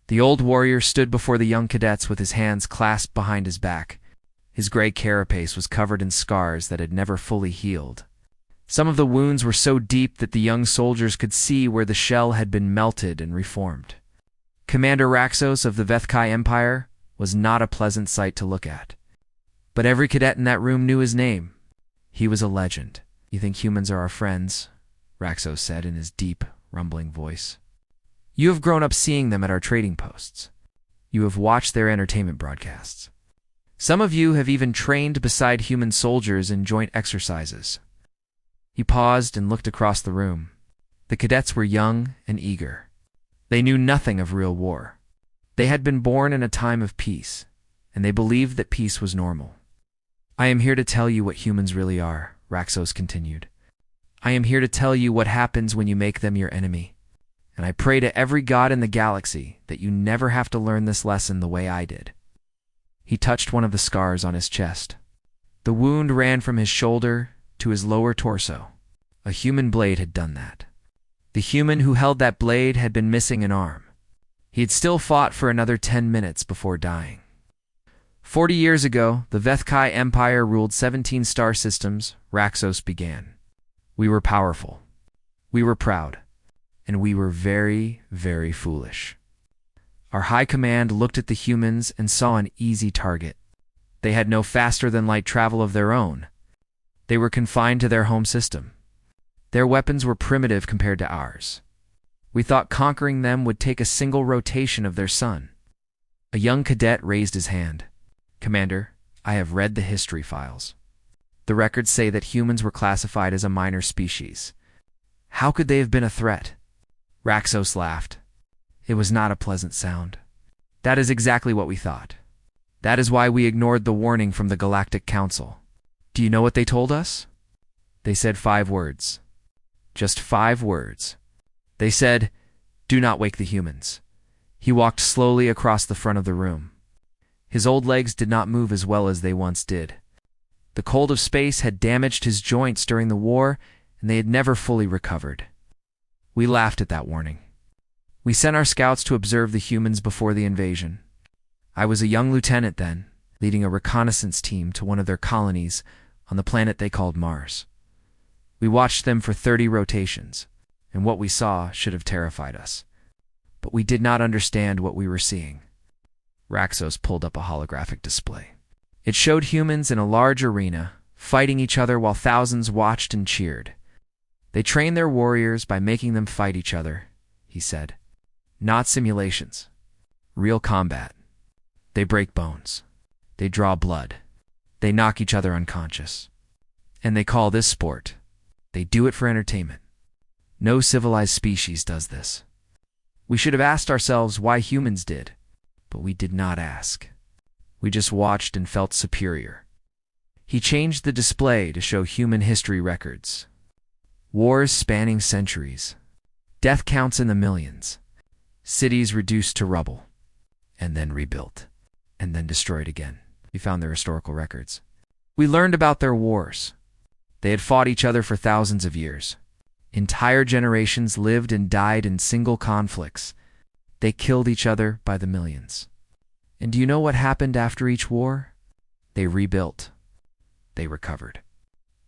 The old warrior stood before the young cadets with his hands clasped behind his back. His gray carapace was covered in scars that had never fully healed. Some of the wounds were so deep that the young soldiers could see where the shell had been melted and reformed. Commander Raxos of the Vethkai Empire was not a pleasant sight to look at. But every cadet in that room knew his name. He was a legend. "You think humans are our friends?" Raxos said in his deep, rumbling voice. "You have grown up seeing them at our trading posts. You have watched their entertainment broadcasts. Some of you have even trained beside human soldiers in joint exercises." He paused and looked across the room. The cadets were young and eager. They knew nothing of real war. They had been born in a time of peace, and they believed that peace was normal. "I am here to tell you what humans really are," Raxos continued. "I am here to tell you what happens when you make them your enemy. And I pray to every god in the galaxy that you never have to learn this lesson the way I did." He touched one of the scars on his chest. The wound ran from his shoulder to his lower torso. A human blade had done that. The human who held that blade had been missing an arm. He had still fought for another 10 minutes before dying. 40 years ago, the Vethkai Empire ruled 17 star systems. Raxos began. "We were powerful. We were proud. And we were very, very foolish. Our high command looked at the humans and saw an easy target. They had no faster-than-light travel of their own. They were confined to their home system. Their weapons were primitive compared to ours. We thought conquering them would take a single rotation of their sun." A young cadet raised his hand. "Commander, I have read the history files. The records say that humans were classified as a minor species. How could they have been a threat?" Raxos laughed. It was not a pleasant sound. "That is exactly what we thought. That is why we ignored the warning from the Galactic Council. Do you know what they told us? They said 5 words. Just 5 words. They said, 'Do not wake the humans.'" He walked slowly across the front of the room. His old legs did not move as well as they once did. The cold of space had damaged his joints during the war, and they had never fully recovered. We laughed at that warning. We sent our scouts to observe the humans before the invasion. I was a young lieutenant then, leading a reconnaissance team to one of their colonies on the planet they called Mars. We watched them for 30 rotations, and what we saw should have terrified us. But we did not understand what we were seeing. Raxos pulled up a holographic display. It showed humans in a large arena, fighting each other while thousands watched and cheered. "They train their warriors by making them fight each other," he said. "Not simulations. Real combat. They break bones. They draw blood. They knock each other unconscious. And they call this sport. They do it for entertainment. No civilized species does this. We should have asked ourselves why humans did, but we did not ask. We just watched and felt superior." He changed the display to show human history records. Wars spanning centuries. Death counts in the millions. Cities reduced to rubble. And then rebuilt. And then destroyed again. We found their historical records. We learned about their wars. They had fought each other for thousands of years. Entire generations lived and died in single conflicts. They killed each other by the millions. And do you know what happened after each war? They rebuilt. They recovered.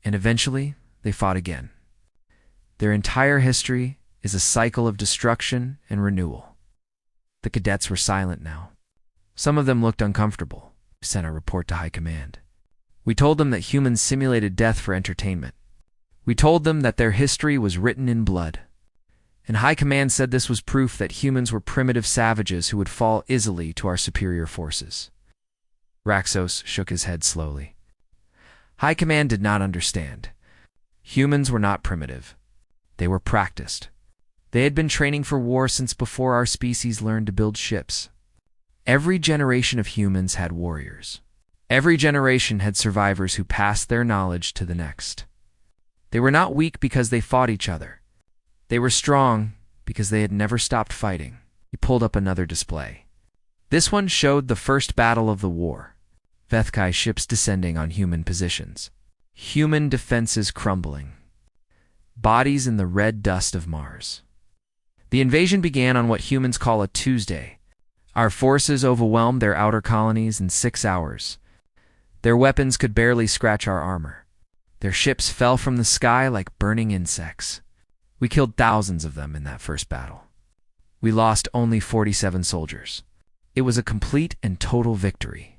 And eventually, they fought again. Their entire history is a cycle of destruction and renewal. The cadets were silent now. Some of them looked uncomfortable. We sent a report to High Command. We told them that humans simulated death for entertainment. We told them that their history was written in blood. And High Command said this was proof that humans were primitive savages who would fall easily to our superior forces. Raxos shook his head slowly. High Command did not understand. Humans were not primitive. They were practiced. They had been training for war since before our species learned to build ships. Every generation of humans had warriors. Every generation had survivors who passed their knowledge to the next. They were not weak because they fought each other. They were strong because they had never stopped fighting. He pulled up another display. This one showed the first battle of the war. Vethkai ships descending on human positions. Human defenses crumbling. Bodies in the red dust of Mars. The invasion began on what humans call a Tuesday, Our forces overwhelmed their outer colonies in 6 hours. Their weapons could barely scratch our armor. Their ships fell from the sky like burning insects. We killed thousands of them in that first battle. We lost only 47 soldiers. It was a complete and total victory.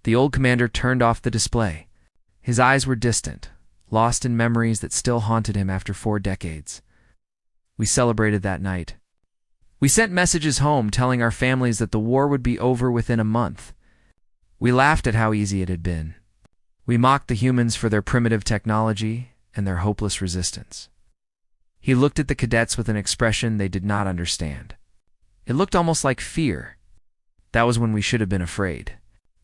The old commander turned off the display. His eyes were distant, lost in memories that still haunted him after 4 decades. We celebrated that night. We sent messages home telling our families that the war would be over within a month. We laughed at how easy it had been. We mocked the humans for their primitive technology and their hopeless resistance. He looked at the cadets with an expression they did not understand. It looked almost like fear. That was when we should have been afraid.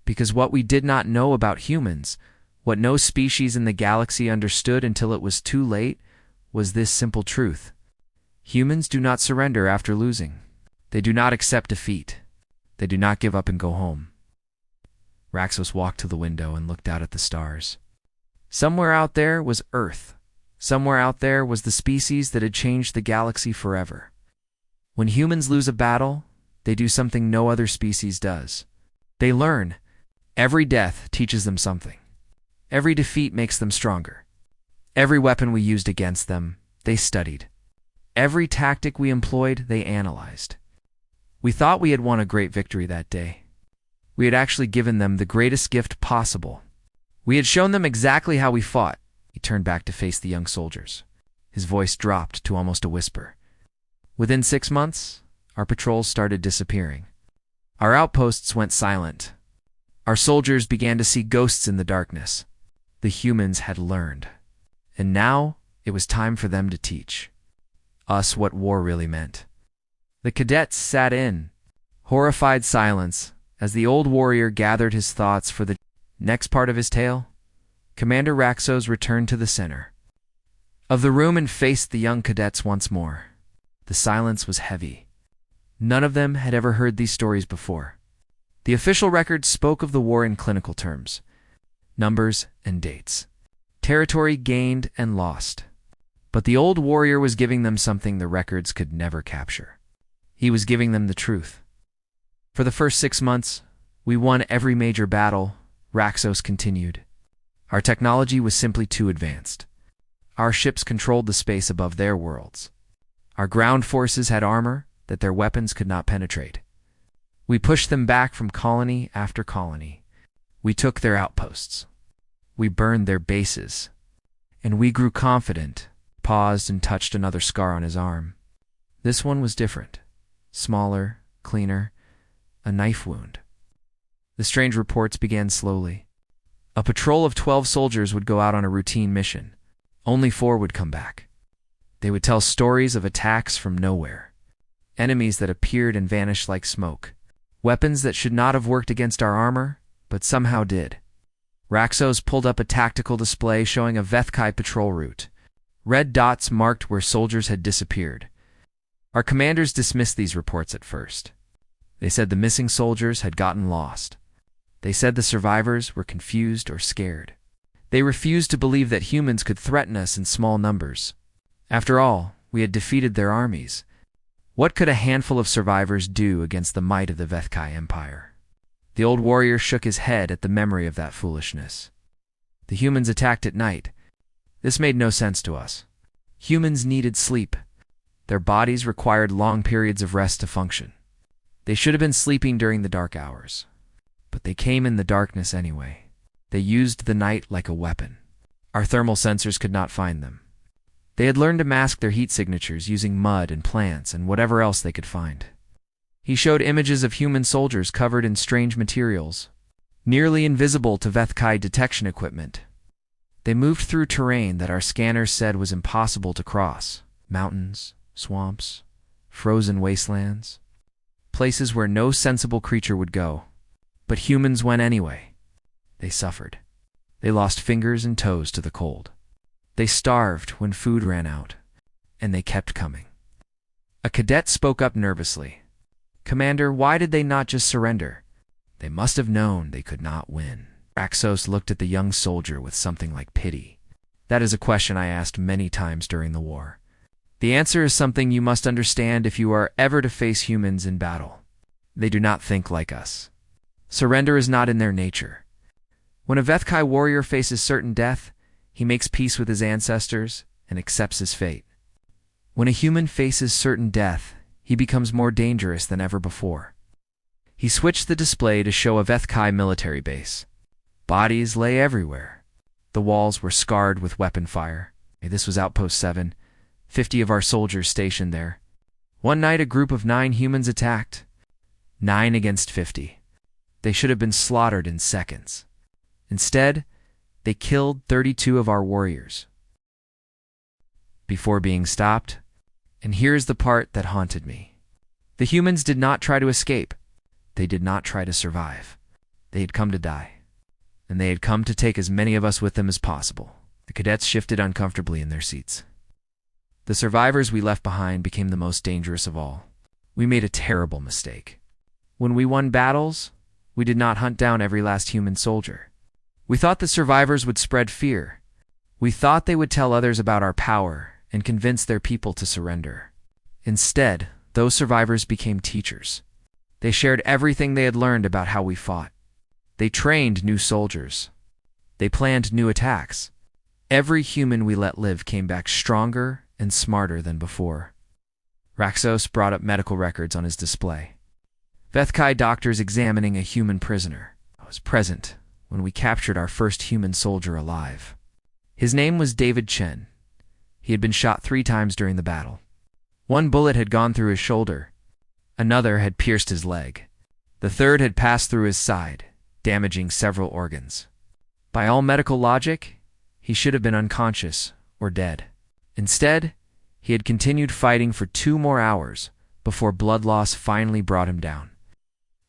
Because what we did not know about humans, what no species in the galaxy understood until it was too late, was this simple truth. Humans do not surrender after losing. They do not accept defeat. They do not give up and go home. Raxos walked to the window and looked out at the stars. Somewhere out there was Earth. Somewhere out there was the species that had changed the galaxy forever. When humans lose a battle, they do something no other species does. They learn. Every death teaches them something. Every defeat makes them stronger. Every weapon we used against them, they studied. Every tactic we employed, they analyzed. We thought we had won a great victory that day. We had actually given them the greatest gift possible. We had shown them exactly how we fought. He turned back to face the young soldiers. His voice dropped to almost a whisper. Within 6 months, our patrols started disappearing. Our outposts went silent. Our soldiers began to see ghosts in the darkness. The humans had learned. And now, it was time for them to teach us what war really meant. The cadets sat in horrified silence as the old warrior gathered his thoughts for the next part of his tale. Commander Raxos returned to the center of the room and faced the young cadets once more. The silence was heavy. None of them had ever heard these stories before. The official record spoke of the war in clinical terms, numbers and dates, territory gained and lost. But the old warrior was giving them something the records could never capture. He was giving them the truth. For the first 6 months, we won every major battle, Raxos continued. Our technology was simply too advanced. Our ships controlled the space above their worlds. Our ground forces had armor that their weapons could not penetrate. We pushed them back from colony after colony. We took their outposts. We burned their bases. And we grew confident, paused and touched another scar on his arm. This one was different. Smaller, cleaner, a knife wound. The strange reports began slowly. A patrol of 12 soldiers would go out on a routine mission. Only 4 would come back. They would tell stories of attacks from nowhere. Enemies that appeared and vanished like smoke. Weapons that should not have worked against our armor, but somehow did. Raxos pulled up a tactical display showing a Vethkai patrol route. Red dots marked where soldiers had disappeared. Our commanders dismissed these reports at first. They said the missing soldiers had gotten lost. They said the survivors were confused or scared. They refused to believe that humans could threaten us in small numbers. After all, we had defeated their armies. What could a handful of survivors do against the might of the Vethkai Empire? The old warrior shook his head at the memory of that foolishness. The humans attacked at night. This made no sense to us. Humans needed sleep. Their bodies required long periods of rest to function. They should have been sleeping during the dark hours. But they came in the darkness anyway. They used the night like a weapon. Our thermal sensors could not find them. They had learned to mask their heat signatures using mud and plants and whatever else they could find. He showed images of human soldiers covered in strange materials, nearly invisible to Vethkai detection equipment. They moved through terrain that our scanners said was impossible to cross. Mountains, swamps, frozen wastelands. Places where no sensible creature would go. But humans went anyway. They suffered. They lost fingers and toes to the cold. They starved when food ran out. And they kept coming. A cadet spoke up nervously. "Commander, why did they not just surrender? They must have known they could not win." Raxos looked at the young soldier with something like pity. "That is a question I asked many times during the war. The answer is something you must understand if you are ever to face humans in battle. They do not think like us. Surrender is not in their nature. When a HFY warrior faces certain death, he makes peace with his ancestors and accepts his fate. When a human faces certain death, he becomes more dangerous than ever before. He switched the display to show a HFY military base. Bodies lay everywhere. The walls were scarred with weapon fire. This was Outpost 7, 50 of our soldiers stationed there. One night a group of 9 humans attacked. 9 against 50. They should have been slaughtered in seconds. Instead, they killed 32 of our warriors. Before being stopped, and here's the part that haunted me. The humans did not try to escape. They did not try to survive. They had come to die. And they had come to take as many of us with them as possible. The cadets shifted uncomfortably in their seats. The survivors we left behind became the most dangerous of all. We made a terrible mistake. When we won battles, we did not hunt down every last human soldier. We thought the survivors would spread fear. We thought they would tell others about our power and convince their people to surrender. Instead, those survivors became teachers. They shared everything they had learned about how we fought. They trained new soldiers. They planned new attacks. Every human we let live came back stronger and smarter than before. Raxos brought up medical records on his display. HFY doctors examining a human prisoner. I was present when we captured our first human soldier alive. His name was David Chen. He had been shot 3 times during the battle. 1 bullet had gone through his shoulder. Another had pierced his leg. The 3rd had passed through his side, damaging several organs. By all medical logic, he should have been unconscious or dead. Instead, he had continued fighting for 2 more hours before blood loss finally brought him down.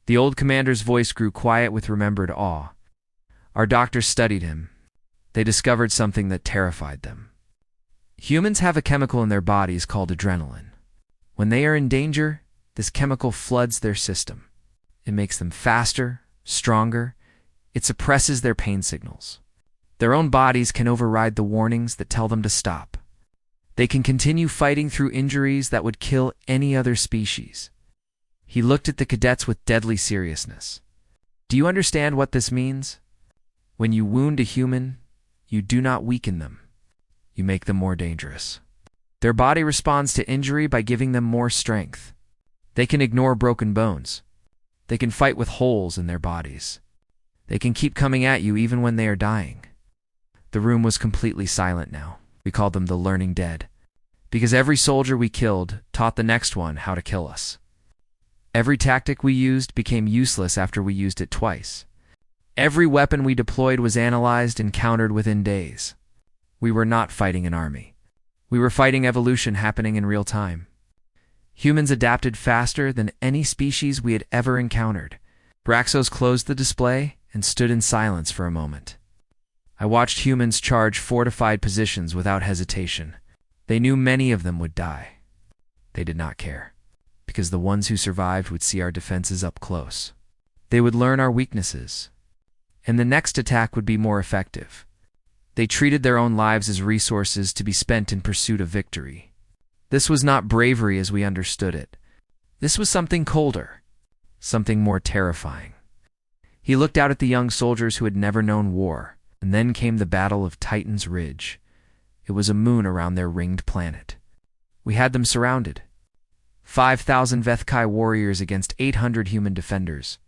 The old commander's voice grew quiet with remembered awe. Our doctors studied him. They discovered something that terrified them. Humans have a chemical in their bodies called adrenaline. When they are in danger, this chemical floods their system. It makes them faster, stronger. It suppresses their pain signals. Their own bodies can override the warnings that tell them to stop. They can continue fighting through injuries that would kill any other species. He looked at the cadets with deadly seriousness. Do you understand what this means? When you wound a human, you do not weaken them. You make them more dangerous. Their body responds to injury by giving them more strength. They can ignore broken bones. They can fight with holes in their bodies. They can keep coming at you even when they are dying. The room was completely silent now. We called them the learning dead, because every soldier we killed taught the next one how to kill us. Every tactic we used became useless after we used it twice. Every weapon we deployed was analyzed and countered within days. We were not fighting an army. We were fighting evolution happening in real time. Humans adapted faster than any species we had ever encountered. Braxos closed the display and stood in silence for a moment. I watched humans charge fortified positions without hesitation. They knew many of them would die. They did not care, because the ones who survived would see our defenses up close. They would learn our weaknesses, and the next attack would be more effective. They treated their own lives as resources to be spent in pursuit of victory. This was not bravery as we understood it. This was something colder, something more terrifying. He looked out at the young soldiers who had never known war, and then came the Battle of Titan's Ridge. It was a moon around their ringed planet. We had them surrounded. 5,000 HFY warriors against 800 human defenders.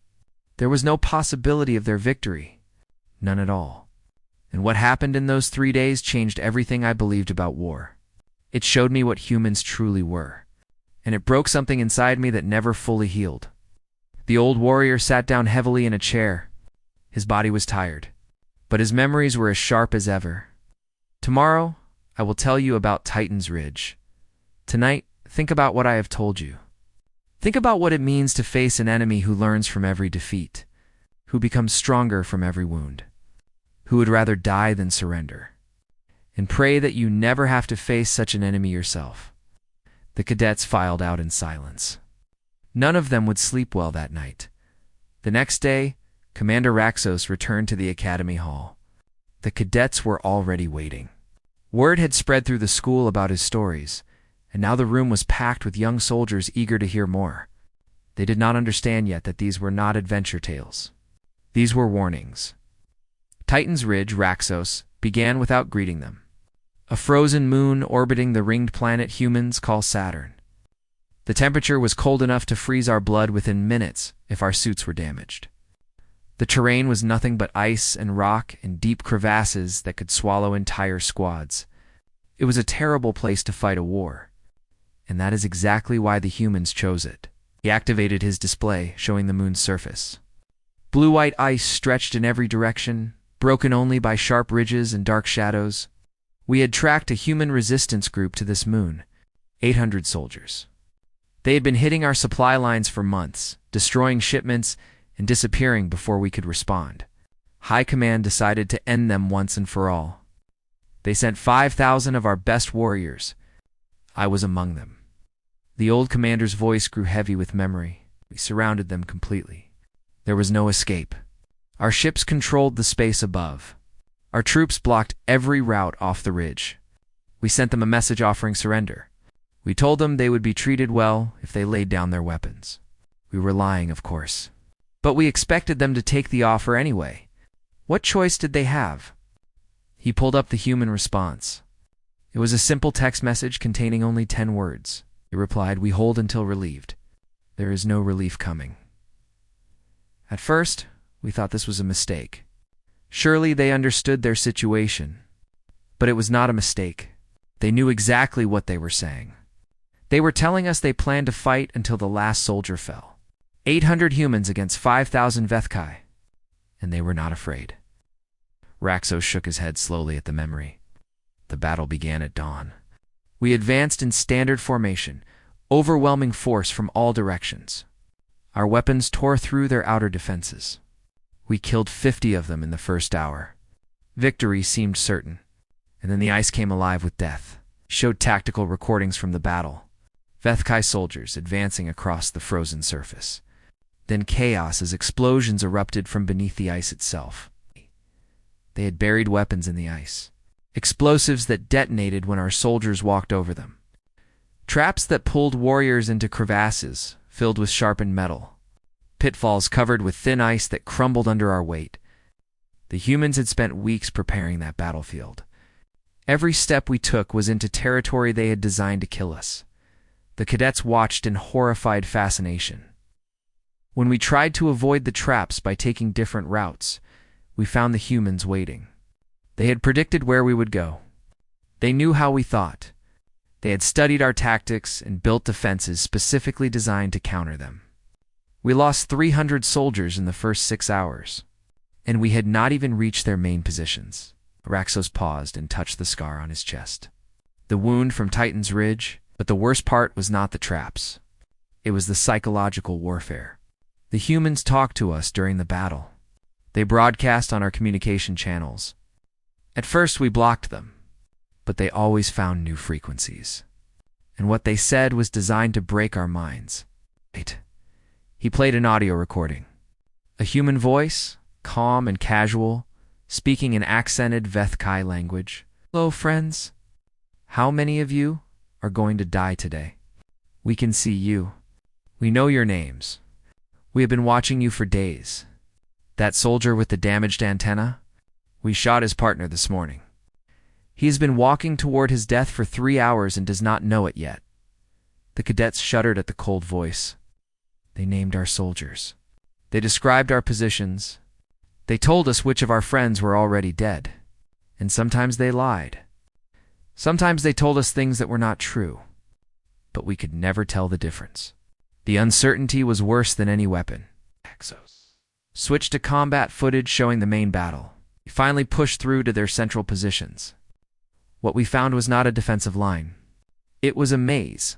There was no possibility of their victory. None at all. And what happened in those 3 days changed everything I believed about war. It showed me what humans truly were. And it broke something inside me that never fully healed. The old warrior sat down heavily in a chair. His body was tired, but his memories were as sharp as ever. Tomorrow, I will tell you about Titan's Ridge. Tonight, think about what I have told you. Think about what it means to face an enemy who learns from every defeat, who becomes stronger from every wound, who would rather die than surrender. And pray that you never have to face such an enemy yourself. The cadets filed out in silence. None of them would sleep well that night. The next day, Commander Raxos returned to the Academy Hall. The cadets were already waiting. Word had spread through the school about his stories, and now the room was packed with young soldiers eager to hear more. They did not understand yet that these were not adventure tales. These were warnings. Titan's Ridge, Raxos, began without greeting them. A frozen moon orbiting the ringed planet humans call Saturn. The temperature was cold enough to freeze our blood within minutes if our suits were damaged. The terrain was nothing but ice and rock and deep crevasses that could swallow entire squads. It was a terrible place to fight a war, and that is exactly why the humans chose it. He activated his display, showing the moon's surface. Blue-white ice stretched in every direction, broken only by sharp ridges and dark shadows. We had tracked a human resistance group to this moon, 800 soldiers. They had been hitting our supply lines for months, destroying shipments and disappearing before we could respond. High Command decided to end them once and for all. They sent 5,000 of our best warriors. I was among them. The old commander's voice grew heavy with memory. We surrounded them completely. There was no escape. Our ships controlled the space above. Our troops blocked every route off the ridge. We sent them a message offering surrender. We told them they would be treated well if they laid down their weapons. We were lying, of course. But we expected them to take the offer anyway. What choice did they have? He pulled up the human response. It was a simple text message containing only 10 words. He replied, "We hold until relieved. There is no relief coming." At first, we thought this was a mistake. Surely they understood their situation. But it was not a mistake. They knew exactly what they were saying. They were telling us they planned to fight until the last soldier fell. 800 humans against 5,000 Vethkai. And they were not afraid. Raxos shook his head slowly at the memory. The battle began at dawn. We advanced in standard formation, overwhelming force from all directions. Our weapons tore through their outer defenses. We killed 50 of them in the first hour. Victory seemed certain. And then the ice came alive with death. Showed tactical recordings from the battle. Vethkai soldiers advancing across the frozen surface. Then chaos as explosions erupted from beneath the ice itself. They had buried weapons in the ice. Explosives that detonated when our soldiers walked over them. Traps that pulled warriors into crevasses filled with sharpened metal. Pitfalls covered with thin ice that crumbled under our weight. The humans had spent weeks preparing that battlefield. Every step we took was into territory they had designed to kill us. The cadets watched in horrified fascination. When we tried to avoid the traps by taking different routes, we found the humans waiting. They had predicted where we would go. They knew how we thought. They had studied our tactics and built defenses specifically designed to counter them. We lost 300 soldiers in the first 6 hours, and we had not even reached their main positions. Raxos paused and touched the scar on his chest. The wound from Titan's Ridge, but the worst part was not the traps. It was the psychological warfare. The humans talked to us during the battle. They broadcast on our communication channels. At first we blocked them, but they always found new frequencies. And what they said was designed to break our minds. Wait. He played an audio recording. A human voice, calm and casual, speaking in accented Vethkai language. "Hello, friends. How many of you are going to die today? We can see you. We know your names. We have been watching you for days. That soldier with the damaged antenna? We shot his partner this morning. He has been walking toward his death for 3 hours and does not know it yet." The cadets shuddered at the cold voice. They named our soldiers. They described our positions. They told us which of our friends were already dead. And sometimes they lied. Sometimes they told us things that were not true. But we could never tell the difference. The uncertainty was worse than any weapon. Exos. Switched to combat footage showing the main battle. We finally pushed through to their central positions. What we found was not a defensive line. It was a maze.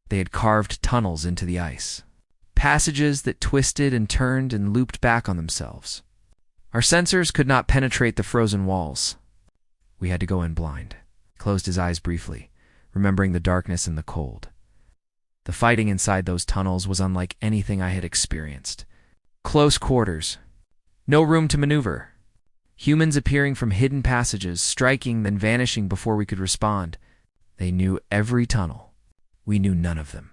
They had carved tunnels into the ice. Passages that twisted and turned and looped back on themselves. Our sensors could not penetrate the frozen walls. We had to go in blind. He closed his eyes briefly, remembering the darkness and the cold. The fighting inside those tunnels was unlike anything I had experienced. Close quarters. No room to maneuver. Humans appearing from hidden passages, striking then vanishing before we could respond. They knew every tunnel. We knew none of them.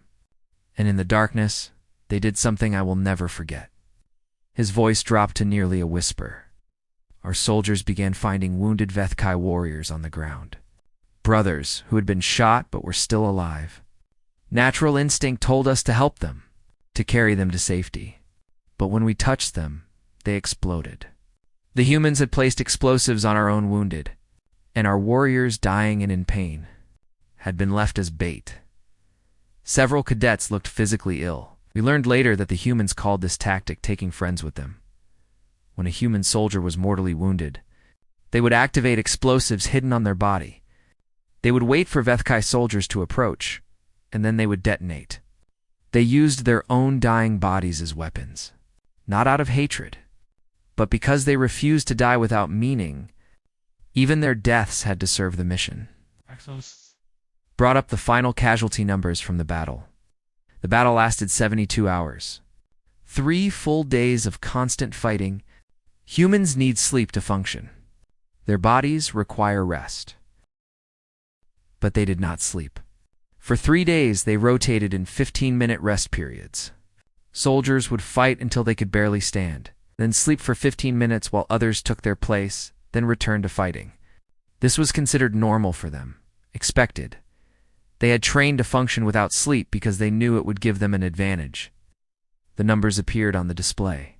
And in the darkness, They did something I will never forget. His voice dropped to nearly a whisper. Our soldiers began finding wounded HFY warriors on the ground. Brothers who had been shot but were still alive. Natural instinct told us to help them, to carry them to safety. But when we touched them, they exploded. The humans had placed explosives on our own wounded, and our warriors, dying and in pain, had been left as bait. Several cadets looked physically ill. We learned later that the humans called this tactic taking friends with them. When a human soldier was mortally wounded, they would activate explosives hidden on their body. They would wait for HFY soldiers to approach, and then they would detonate. They used their own dying bodies as weapons, not out of hatred, but because they refused to die without meaning. Even their deaths had to serve the mission. Brought up the final casualty numbers from the battle. The battle lasted 72 hours. 3 full days of constant fighting. Humans need sleep to function. Their bodies require rest. But they did not sleep. For 3 days, they rotated in 15-minute rest periods. Soldiers would fight until they could barely stand, then sleep for 15 minutes while others took their place, then returned to fighting. This was considered normal for them, expected. They had trained to function without sleep because they knew it would give them an advantage. The numbers appeared on the display.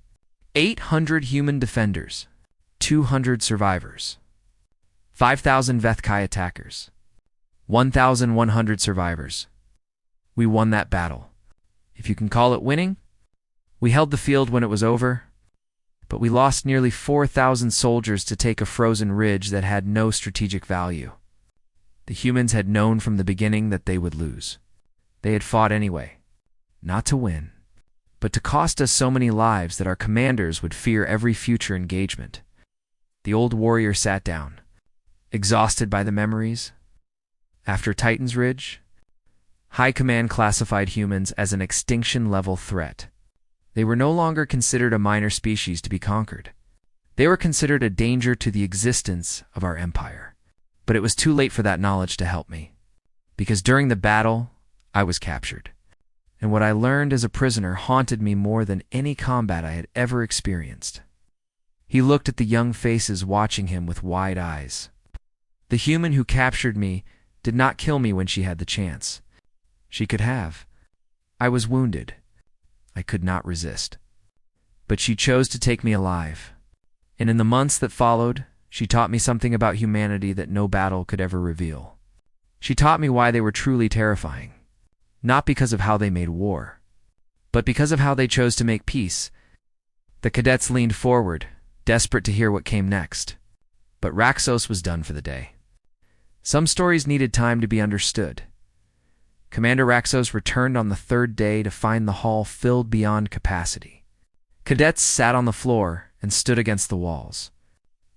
800 human defenders, 200 survivors, 5,000 HFY attackers, 1,100 survivors. We won that battle. If you can call it winning. We held the field when it was over, but we lost nearly 4,000 soldiers to take a frozen ridge that had no strategic value. The humans had known from the beginning that they would lose. They had fought anyway, not to win, but to cost us so many lives that our commanders would fear every future engagement. The old warrior sat down, exhausted by the memories. After Titan's Ridge, High Command classified humans as an extinction-level threat. They were no longer considered a minor species to be conquered. They were considered a danger to the existence of our empire. But it was too late for that knowledge to help me, because during the battle, I was captured. And what I learned as a prisoner haunted me more than any combat I had ever experienced. He looked at the young faces watching him with wide eyes. The human who captured me did not kill me when she had the chance. She could have. I was wounded. I could not resist. But she chose to take me alive. And in the months that followed, she taught me something about humanity that no battle could ever reveal. She taught me why they were truly terrifying. Not because of how they made war, but because of how they chose to make peace. The cadets leaned forward, desperate to hear what came next. But Raxos was done for the day. Some stories needed time to be understood. Commander Raxos returned on the 3rd day to find the hall filled beyond capacity. Cadets sat on the floor and stood against the walls.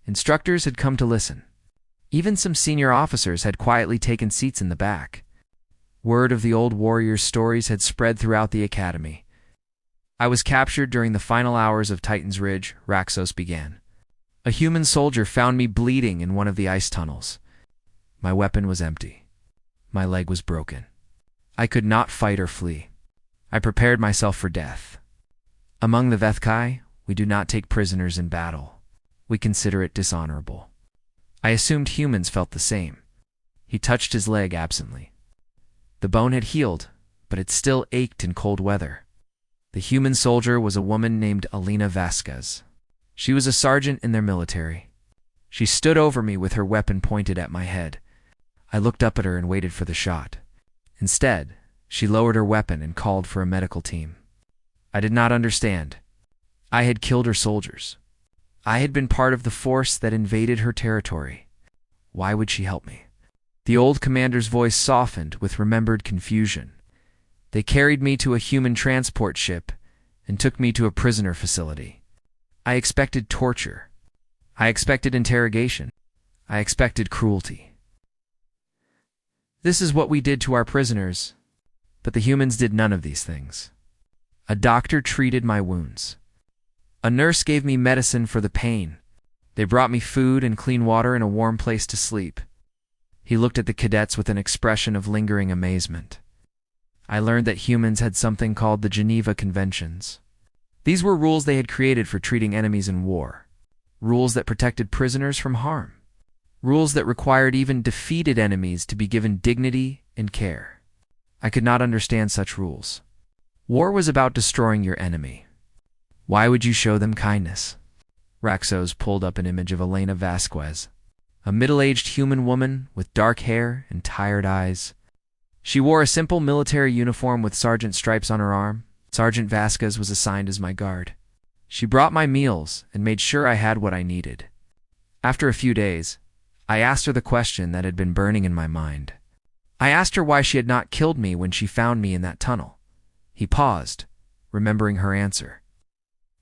Instructors had come to listen. Even some senior officers had quietly taken seats in the back. Word of the old warrior's stories had spread throughout the academy. I was captured during the final hours of Titan's Ridge, Raxos began. A human soldier found me bleeding in one of the ice tunnels. My weapon was empty. My leg was broken. I could not fight or flee. I prepared myself for death. Among the HFY, we do not take prisoners in battle. We consider it dishonorable. I assumed humans felt the same. He touched his leg absently. The bone had healed, but it still ached in cold weather. The human soldier was a woman named Alina Vasquez. She was a sergeant in their military. She stood over me with her weapon pointed at my head. I looked up at her and waited for the shot. Instead, she lowered her weapon and called for a medical team. I did not understand. I had killed her soldiers. I had been part of the force that invaded her territory. Why would she help me? The old commander's voice softened with remembered confusion. They carried me to a human transport ship and took me to a prisoner facility. I expected torture. I expected interrogation. I expected cruelty. This is what we did to our prisoners, but the humans did none of these things. A doctor treated my wounds. A nurse gave me medicine for the pain. They brought me food and clean water and a warm place to sleep. He looked at the cadets with an expression of lingering amazement. I learned that humans had something called the Geneva Conventions. These were rules they had created for treating enemies in war. Rules that protected prisoners from harm. Rules that required even defeated enemies to be given dignity and care. I could not understand such rules. War was about destroying your enemy. Why would you show them kindness? Raxos pulled up an image of Elena Vasquez, a middle-aged human woman with dark hair and tired eyes. She wore a simple military uniform with sergeant stripes on her arm. Sergeant Vasquez was assigned as my guard. She brought my meals and made sure I had what I needed. After a few days, I asked her the question that had been burning in my mind. I asked her why she had not killed me when she found me in that tunnel. He paused, remembering her answer.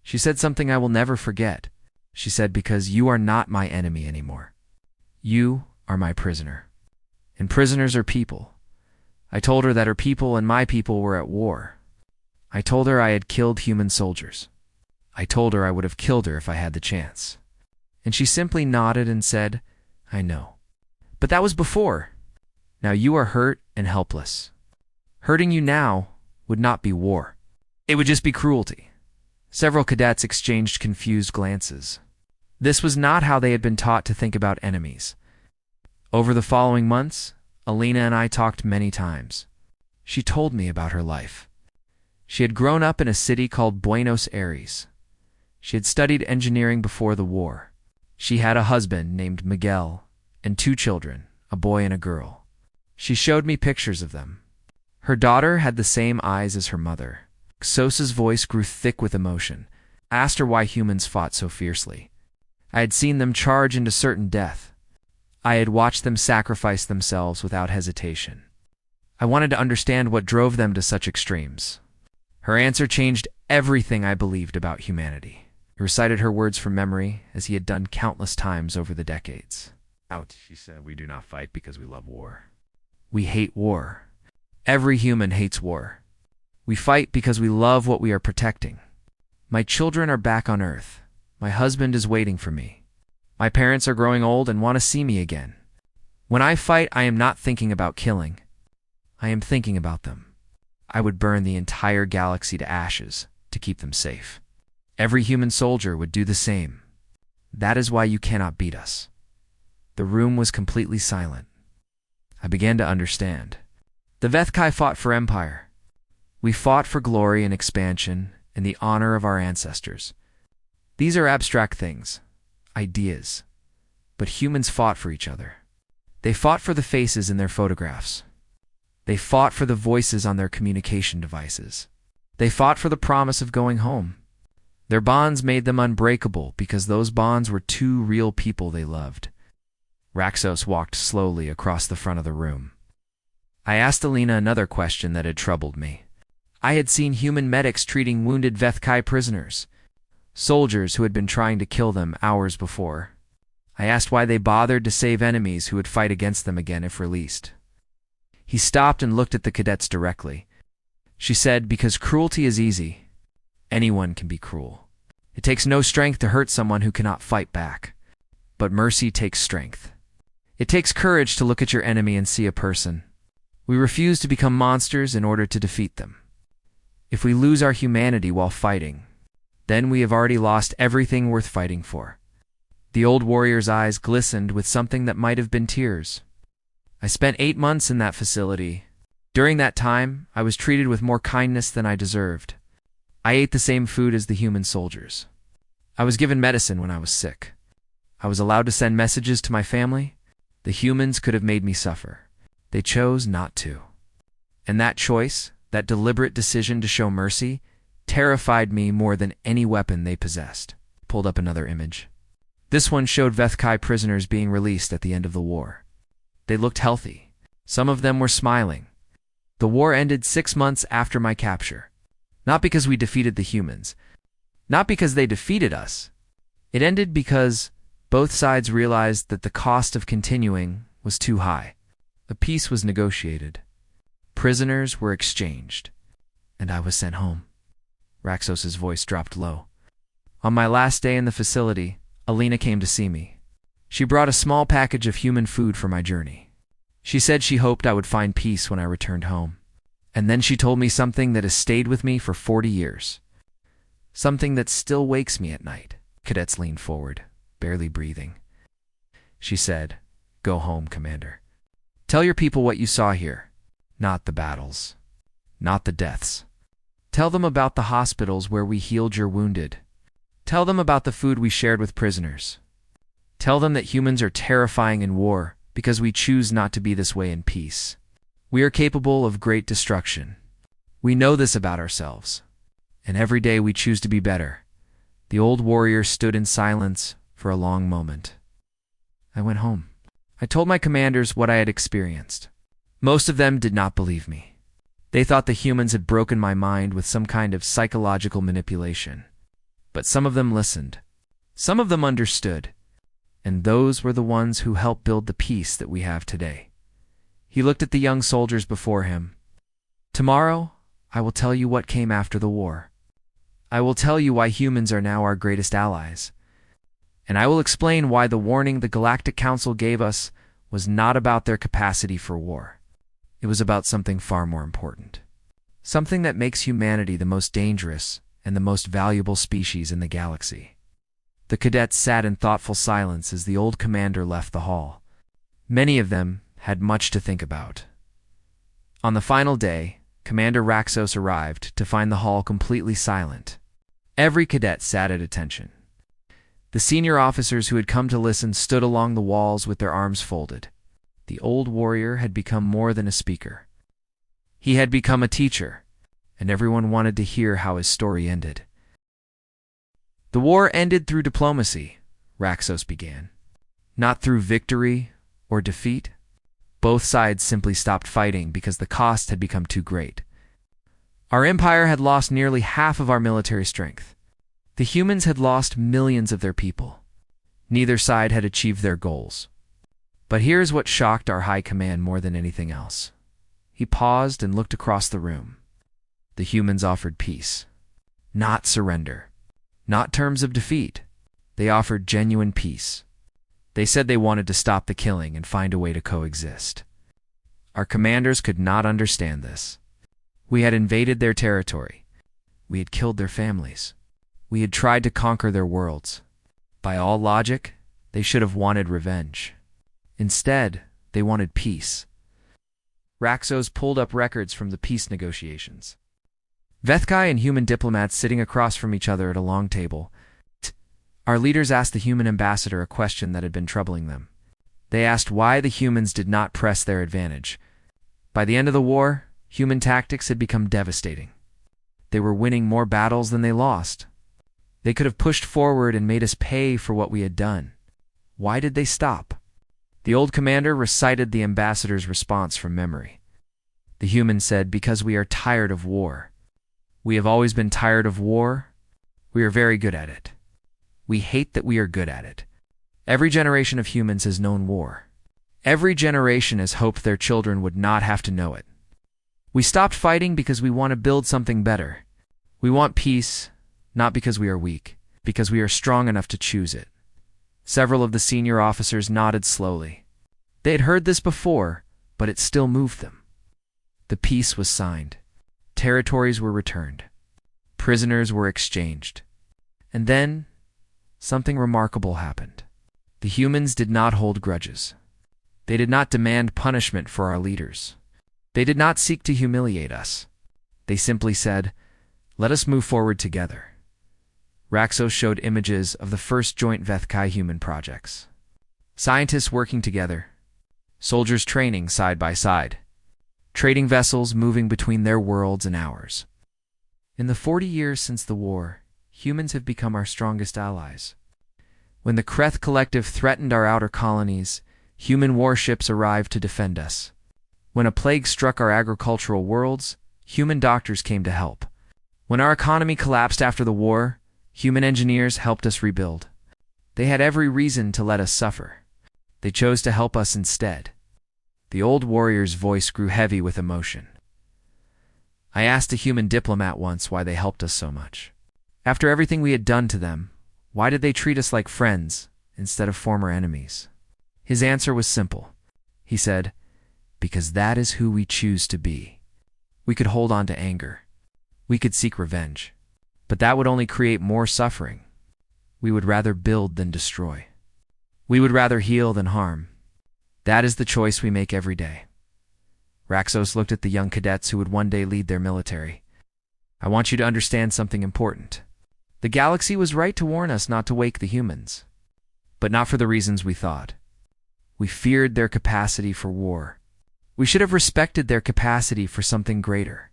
She said something I will never forget. She said, "Because you are not my enemy anymore. You are my prisoner. And prisoners are people." I told her that her people and my people were at war. I told her I had killed human soldiers. I told her I would have killed her if I had the chance. And she simply nodded and said, "I know. But that was before. Now you are hurt and helpless. Hurting you now would not be war. It would just be cruelty." Several cadets exchanged confused glances. This was not how they had been taught to think about enemies. Over the following months, Alina and I talked many times. She told me about her life. She had grown up in a city called Buenos Aires. She had studied engineering before the war. She had a husband named Miguel and 2 children, a boy and a girl. She showed me pictures of them. Her daughter had the same eyes as her mother. Xos's voice grew thick with emotion. I asked her why humans fought so fiercely. I had seen them charge into certain death. I had watched them sacrifice themselves without hesitation. I wanted to understand what drove them to such extremes. Her answer changed everything I believed about humanity. He recited her words from memory, as he had done countless times over the decades. "Out," she said, "we do not fight because we love war. We hate war. Every human hates war. We fight because we love what we are protecting. My children are back on Earth. My husband is waiting for me. My parents are growing old and want to see me again. When I fight, I am not thinking about killing. I am thinking about them. I would burn the entire galaxy to ashes to keep them safe. Every human soldier would do the same. That is why you cannot beat us." The room was completely silent. I began to understand. The Vethkai fought for empire. We fought for glory and expansion and the honor of our ancestors. These are abstract things, ideas, but humans fought for each other. They fought for the faces in their photographs. They fought for the voices on their communication devices. They fought for the promise of going home. Their bonds made them unbreakable because those bonds were 2 real people they loved. Raxos walked slowly across the front of the room. I asked Alina another question that had troubled me. I had seen human medics treating wounded Vethkai prisoners, soldiers who had been trying to kill them hours before. I asked why they bothered to save enemies who would fight against them again if released. He stopped and looked at the cadets directly. She said, "Because cruelty is easy. Anyone can be cruel. It takes no strength to hurt someone who cannot fight back. But mercy takes strength. It takes courage to look at your enemy and see a person. We refuse to become monsters in order to defeat them. If we lose our humanity while fighting, then we have already lost everything worth fighting for." The old warrior's eyes glistened with something that might have been tears. I spent 8 months in that facility. During that time, I was treated with more kindness than I deserved. I ate the same food as the human soldiers. I was given medicine when I was sick. I was allowed to send messages to my family. The humans could have made me suffer. They chose not to. And that choice, that deliberate decision to show mercy, terrified me more than any weapon they possessed. Pulled up another image. This one showed Vethkai prisoners being released at the end of the war. They looked healthy. Some of them were smiling. The war ended 6 months after my capture. Not because we defeated the humans. Not because they defeated us. It ended because both sides realized that the cost of continuing was too high. A peace was negotiated. Prisoners were exchanged. And I was sent home. Raxos's voice dropped low. On my last day in the facility, Alina came to see me. She brought a small package of human food for my journey. She said she hoped I would find peace when I returned home. And then she told me something that has stayed with me for 40 years. Something that still wakes me at night. Cadets leaned forward, barely breathing. She said, "Go home, Commander. Tell your people what you saw here. Not the battles. Not the deaths. Tell them about the hospitals where we healed your wounded. Tell them about the food we shared with prisoners. Tell them that humans are terrifying in war because we choose not to be this way in peace. We are capable of great destruction. We know this about ourselves. And every day we choose to be better." The old warrior stood in silence for a long moment. I went home. I told my commanders what I had experienced. Most of them did not believe me. They thought the humans had broken my mind with some kind of psychological manipulation. But some of them listened. Some of them understood. And those were the ones who helped build the peace that we have today. He looked at the young soldiers before him. "Tomorrow, I will tell you what came after the war. I will tell you why humans are now our greatest allies. And I will explain why the warning the Galactic Council gave us was not about their capacity for war. It was about something far more important. Something that makes humanity the most dangerous and the most valuable species in the galaxy." The cadets sat in thoughtful silence as the old commander left the hall. Many of them had much to think about. On the final day, Commander Raxos arrived to find the hall completely silent. Every cadet sat at attention. The senior officers who had come to listen stood along the walls with their arms folded. The old warrior had become more than a speaker. He had become a teacher, and everyone wanted to hear how his story ended. "The war ended through diplomacy," Raxos began. "Not through victory or defeat. Both sides simply stopped fighting because the cost had become too great. Our empire had lost nearly half of our military strength. The humans had lost millions of their people. Neither side had achieved their goals. But here's what shocked our high command more than anything else." He paused and looked across the room. The humans offered peace. Not surrender. Not terms of defeat. They offered genuine peace. They said they wanted to stop the killing and find a way to coexist. Our commanders could not understand this. We had invaded their territory. We had killed their families. We had tried to conquer their worlds. By all logic, they should have wanted revenge. Instead, they wanted peace. Raxos pulled up records from the peace negotiations. Vethkai and human diplomats sitting across from each other at a long table. Our leaders asked the human ambassador a question that had been troubling them. They asked why the humans did not press their advantage. By the end of the war, human tactics had become devastating. They were winning more battles than they lost. They could have pushed forward and made us pay for what we had done. Why did they stop? The old commander recited the ambassador's response from memory. The human said, "Because we are tired of war. We have always been tired of war. We are very good at it. We hate that we are good at it. Every generation of humans has known war. Every generation has hoped their children would not have to know it. We stopped fighting because we want to build something better. We want peace, not because we are weak, because we are strong enough to choose it." Several of the senior officers nodded slowly. They had heard this before, but it still moved them. The peace was signed. Territories were returned. Prisoners were exchanged. And then, something remarkable happened. The humans did not hold grudges. They did not demand punishment for our leaders. They did not seek to humiliate us. They simply said, "Let us move forward together." Raxos showed images of the first joint Vethkai human projects. Scientists working together. Soldiers training side by side. Trading vessels moving between their worlds and ours. In the 40 years since the war, humans have become our strongest allies. When the Kreth Collective threatened our outer colonies, human warships arrived to defend us. When a plague struck our agricultural worlds, human doctors came to help. When our economy collapsed after the war, human engineers helped us rebuild. They had every reason to let us suffer. They chose to help us instead. The old warrior's voice grew heavy with emotion. I asked a human diplomat once why they helped us so much. After everything we had done to them, why did they treat us like friends instead of former enemies? His answer was simple. He said, "Because that is who we choose to be." We could hold on to anger. We could seek revenge. But that would only create more suffering. We would rather build than destroy. We would rather heal than harm. That is the choice we make every day. Raxos looked at the young cadets who would one day lead their military. I want you to understand something important. The galaxy was right to warn us not to wake the humans. But not for the reasons we thought. We feared their capacity for war. We should have respected their capacity for something greater.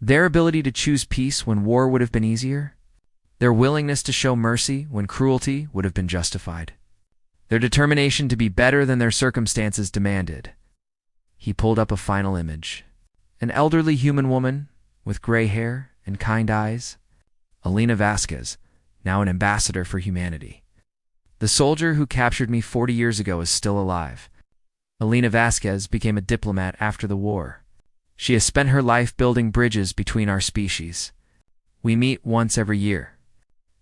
Their ability to choose peace when war would have been easier. Their willingness to show mercy when cruelty would have been justified. Their determination to be better than their circumstances demanded. He pulled up a final image. An elderly human woman with gray hair and kind eyes. Alina Vasquez, now an ambassador for humanity. The soldier who captured me 40 years ago is still alive. Alina Vasquez became a diplomat after the war. She has spent her life building bridges between our species. We meet once every year.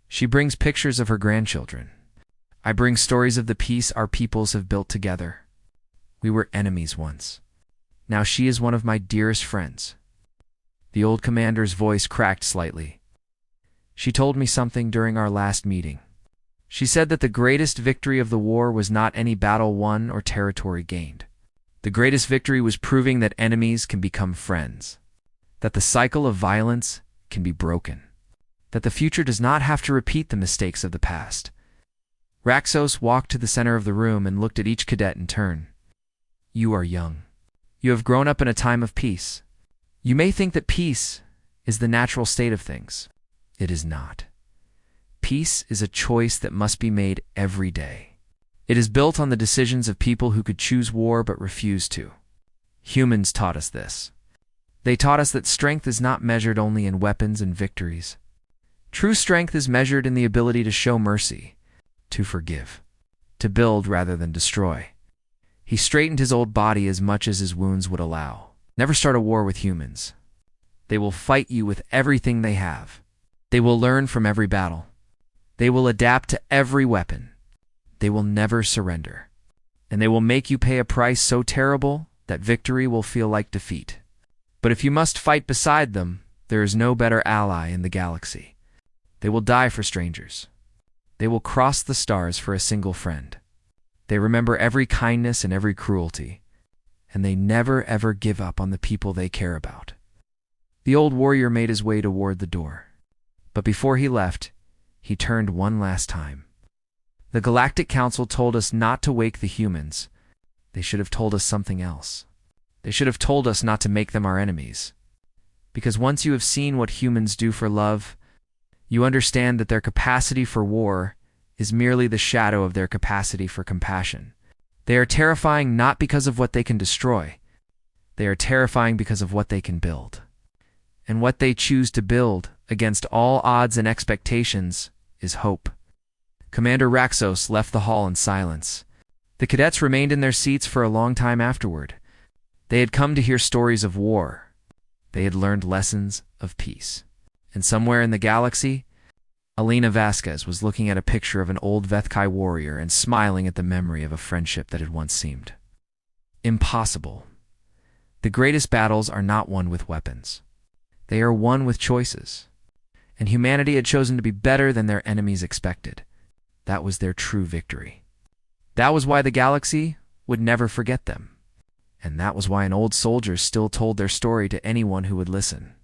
She brings pictures of her grandchildren. I bring stories of the peace our peoples have built together. We were enemies once. Now she is one of my dearest friends. The old commander's voice cracked slightly. She told me something during our last meeting. She said that the greatest victory of the war was not any battle won or territory gained. The greatest victory was proving that enemies can become friends, that the cycle of violence can be broken, that the future does not have to repeat the mistakes of the past. Raxos walked to the center of the room and looked at each cadet in turn. You are young. You have grown up in a time of peace. You may think that peace is the natural state of things. It is not. Peace is a choice that must be made every day. It is built on the decisions of people who could choose war but refuse to. Humans taught us this. They taught us that strength is not measured only in weapons and victories. True strength is measured in the ability to show mercy, to forgive, to build rather than destroy. He straightened his old body as much as his wounds would allow. Never start a war with humans. They will fight you with everything they have. They will learn from every battle. They will adapt to every weapon. They will never surrender. And they will make you pay a price so terrible that victory will feel like defeat. But if you must fight beside them, there is no better ally in the galaxy. They will die for strangers. They will cross the stars for a single friend. They remember every kindness and every cruelty, and they never ever give up on the people they care about. The old warrior made his way toward the door. But before he left, he turned one last time. The Galactic Council told us not to wake the humans. They should have told us something else. They should have told us not to make them our enemies. Because once you have seen what humans do for love, you understand that their capacity for war is merely the shadow of their capacity for compassion. They are terrifying not because of what they can destroy. They are terrifying because of what they can build. And what they choose to build, against all odds and expectations, is hope. Commander Raxos left the hall in silence. The cadets remained in their seats for a long time afterward. They had come to hear stories of war. They had learned lessons of peace. And somewhere in the galaxy, Alina Vasquez was looking at a picture of an old Vethkai warrior and smiling at the memory of a friendship that had once seemed impossible. The greatest battles are not won with weapons. They are won with choices. And humanity had chosen to be better than their enemies expected. That was their true victory. That was why the galaxy would never forget them. And that was why an old soldier still told their story to anyone who would listen.